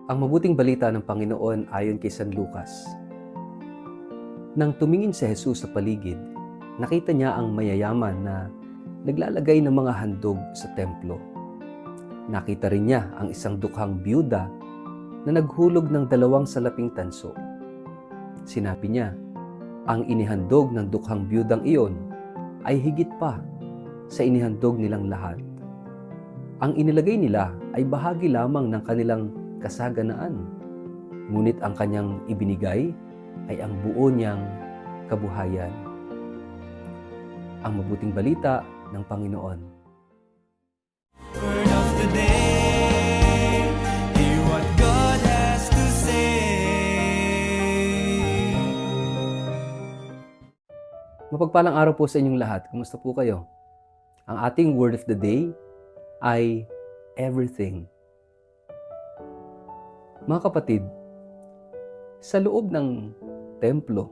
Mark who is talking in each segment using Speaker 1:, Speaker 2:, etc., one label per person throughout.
Speaker 1: Ang mabuting balita ng Panginoon ayon kay San Lucas. Nang tumingin si Jesus sa paligid, nakita niya ang mayayaman na naglalagay ng mga handog sa templo. Nakita rin niya ang isang dukhang byuda na naghulog ng 2 salaping tanso. Sinabi niya, ang inihandog ng dukhang byudang iyon ay higit pa sa inihandog nilang lahat. Ang inilagay nila ay bahagi lamang ng kanilang kasaganaan, ngunit ang kanyang ibinigay ay ang buo niyang kabuhayan. Ang mabuting balita ng Panginoon.
Speaker 2: Word of the day, hear what God has to say.
Speaker 1: Mapagpalang araw po sa inyong lahat. Kumusta po kayo? Ang ating word of the day ay everything. Mga kapatid, sa loob ng templo,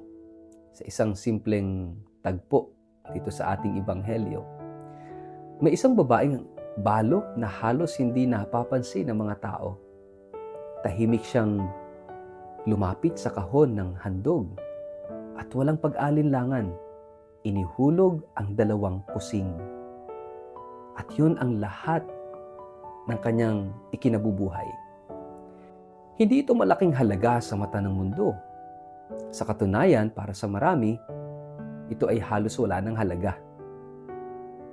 Speaker 1: sa isang simpleng tagpo dito sa ating ebanghelyo, may isang babaeng balo na halos hindi napapansin ng mga tao. Tahimik siyang lumapit sa kahon ng handog at walang pag-alinlangan, inihulog ang 2 kusing. At yun ang lahat ng kanyang ikinabubuhay. Hindi ito malaking halaga sa mata ng mundo. Sa katunayan, para sa marami, ito ay halos wala ng halaga.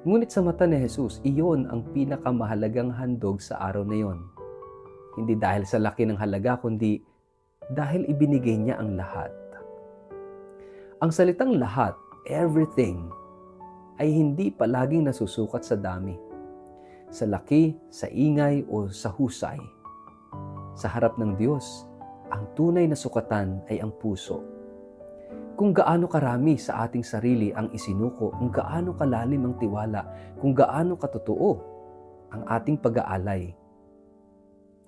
Speaker 1: Ngunit sa mata ni Jesus, iyon ang pinakamahalagang handog sa araw na iyon. Hindi dahil sa laki ng halaga, kundi dahil ibinigay niya ang lahat. Ang salitang lahat, everything, ay hindi palaging nasusukat sa dami, sa laki, sa ingay, o sa husay. Sa harap ng Diyos, ang tunay na sukatan ay ang puso. Kung gaano karami sa ating sarili ang isinuko, kung gaano kalalim ang tiwala, kung gaano katotoo ang ating pag-aalay.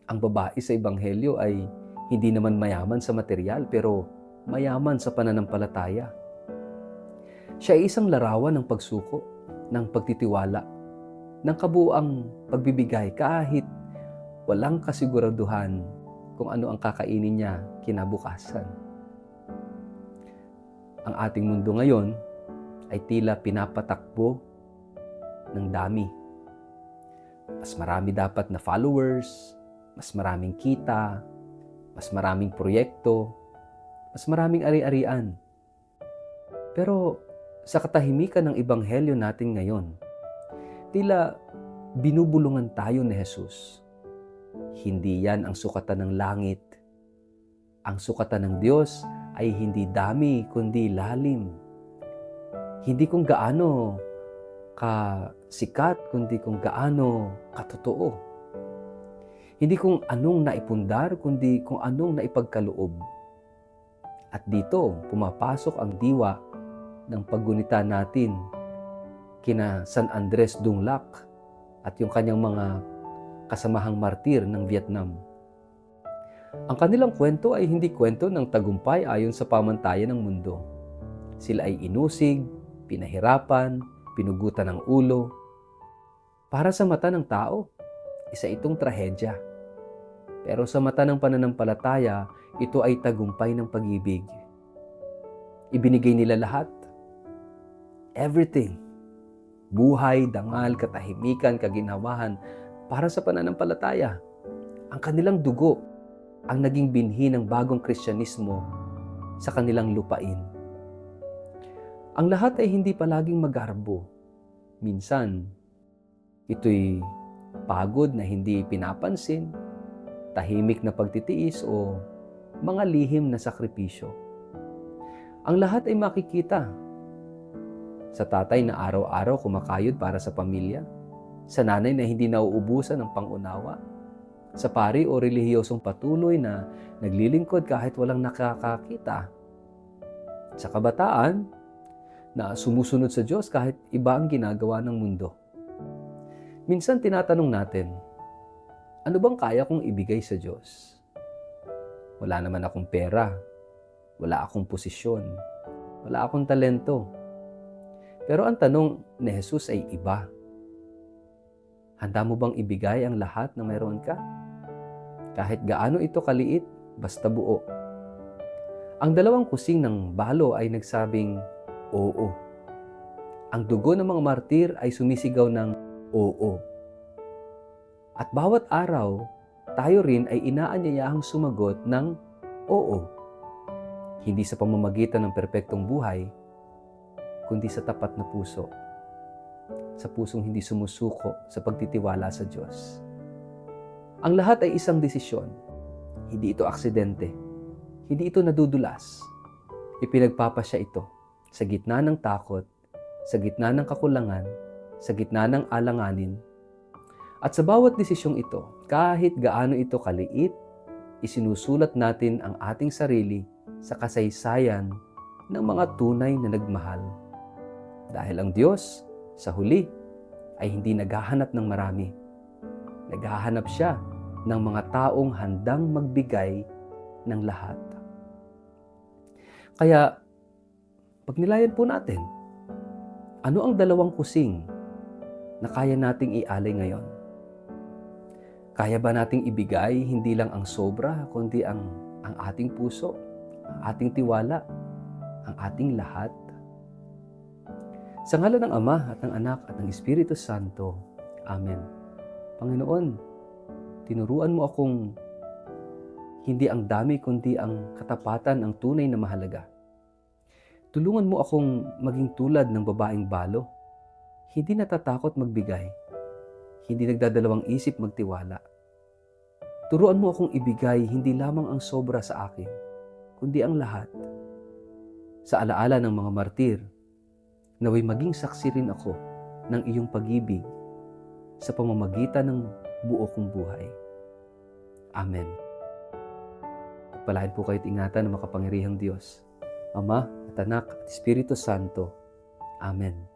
Speaker 1: Ang babae sa Ebanghelyo ay hindi naman mayaman sa material, pero mayaman sa pananampalataya. Siya ay isang larawan ng pagsuko, ng pagtitiwala, ng kabuuang pagbibigay kahit walang kasiguraduhan kung ano ang kakainin niya kinabukasan. Ang ating mundo ngayon ay tila pinapatakbo ng dami. Mas marami dapat na followers, mas maraming kita, mas maraming proyekto, mas maraming ari-arian. Pero sa katahimikan ng ebanghelyo natin ngayon, tila binubulungan tayo ni Jesus. Hindi yan ang sukatan ng langit. Ang sukatan ng Diyos ay hindi dami, kundi lalim. Hindi kung gaano kasikat, kundi kung gaano katotoo. Hindi kung anong naipundar, kundi kung anong naipagkaloob. At dito, pumapasok ang diwa ng paggunita natin kina San Andres Dunglac at yung kanyang mga kasamahang martir ng Vietnam. Ang kanilang kwento ay hindi kwento ng tagumpay ayon sa pamantayan ng mundo. Sila ay inusig, pinahirapan, pinugutan ng ulo. Para sa mata ng tao, isa itong trahedya. Pero sa mata ng pananampalataya, ito ay tagumpay ng pag-ibig. Ibinigay nila lahat. Everything. Buhay, dangal, katahimikan, kaginhawahan, para sa pananampalataya. Ang kanilang dugo ang naging binhi ng bagong Kristyanismo sa kanilang lupain. Ang lahat ay hindi palaging magarbo. Minsan, ito'y pagod na hindi pinapansin, tahimik na pagtitiis o mga lihim na sakripisyo. Ang lahat ay makikita sa tatay na araw-araw kumakayod para sa pamilya, sa nanay na hindi nauubusan ng pangunawa, sa pari o relihiyosong patuloy na naglilingkod kahit walang nakakakita, sa kabataan na sumusunod sa Diyos kahit iba ang ginagawa ng mundo. Minsan tinatanong natin, ano bang kaya kong ibigay sa Diyos? Wala naman akong pera, wala akong posisyon, wala akong talento. Pero ang tanong ni Jesus ay iba. Handa mo bang ibigay ang lahat na mayroon ka? Kahit gaano ito kaliit, basta buo. Ang dalawang kusing ng balo ay nagsabing, oo. Ang dugo ng mga martir ay sumisigaw ng oo. At bawat araw, tayo rin ay inaanyayahang sumagot ng oo. Hindi sa pamamagitan ng perpektong buhay, kundi sa tapat na puso. Sa pusong hindi sumusuko sa pagtitiwala sa Diyos. Ang lahat ay isang desisyon. Hindi ito aksidente. Hindi ito nadudulas. Ipinagpapasya ito sa gitna ng takot, sa gitna ng kakulangan, sa gitna ng alanganin. At sa bawat desisyong ito, kahit gaano ito kaliit, isinusulat natin ang ating sarili sa kasaysayan ng mga tunay na nagmahal. Dahil ang Diyos, sa huli, ay hindi naghahanap ng marami. Naghahanap siya ng mga taong handang magbigay ng lahat. Kaya, pagnilayan po natin, ano ang dalawang kusing na kaya nating ialay ngayon? Kaya ba nating ibigay hindi lang ang sobra, kundi ang ating puso, ang ating tiwala, ang ating lahat? Sa ngalan ng Ama at ng Anak at ng Espiritu Santo. Amen. Panginoon, tinuruan mo akong hindi ang dami kundi ang katapatan ang tunay na mahalaga. Tulungan mo akong maging tulad ng babaeng balo, hindi natatakot magbigay, hindi nagdadalawang isip magtiwala. Turuan mo akong ibigay hindi lamang ang sobra sa akin, kundi ang lahat. Sa alaala ng mga martir, naway maging saksi rin ako ng iyong pag-ibig sa pamamagitan ng buo kong buhay. Amen. Pagpalain po kayo't ingatan ng makapangyarihang Diyos, Ama at Anak at Espiritu Santo. Amen.